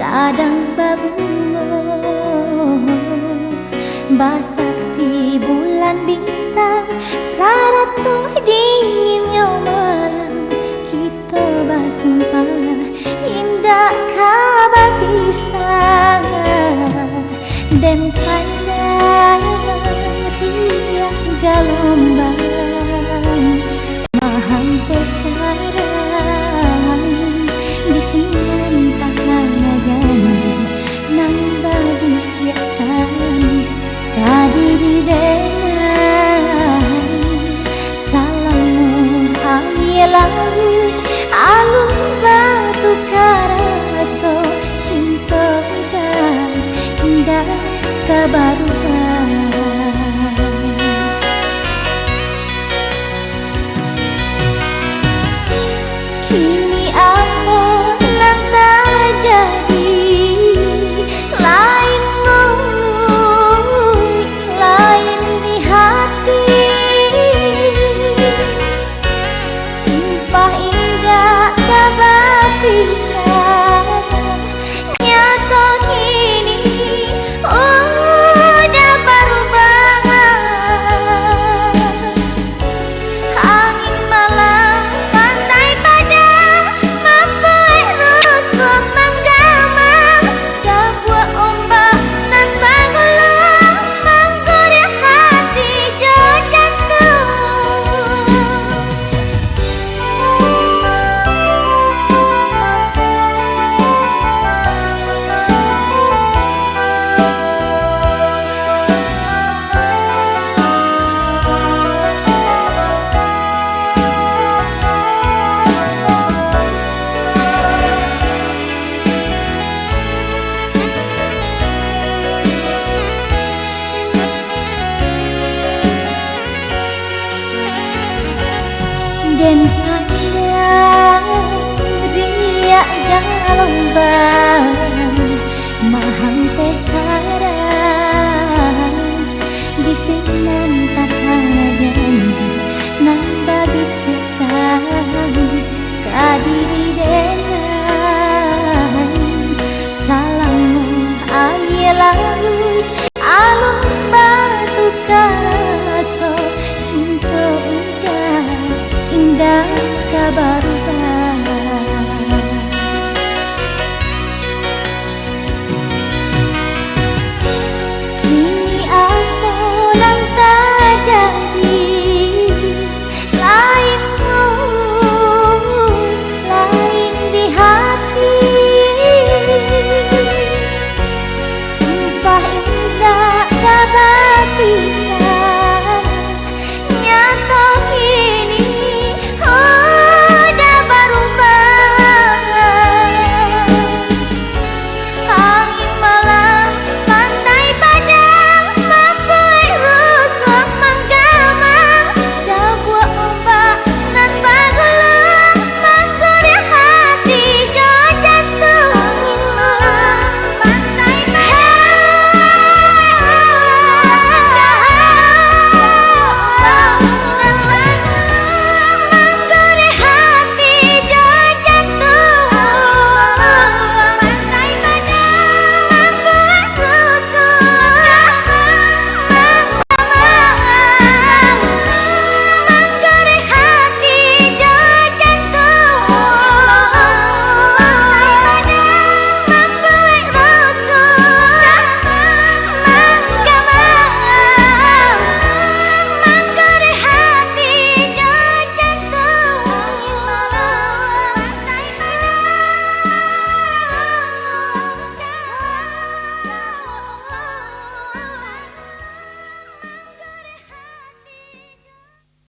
Kadang babungo basaksi bulan bintang saratoh dinginnya malam kita basumpah indah kabar pisang dan pandang riak galombang mahampe karang di sini takana janji nang bagi siakan tadi di denai salam air laut alun batu karaso cinta indah kabaruan. Kini apa nan tak jadi, lain ngomong, lain di hati. Sumpah indah kabar pisah, nyata kini udah berubah. Angin malam pantai padang mampai rusuh menggamang dabuah ombak nan bangulung menggoreh hati jo jantung. Dan pandang riak galombang mahampe karang di sinan takana janji nambah bisikan kadiri denai salam air laut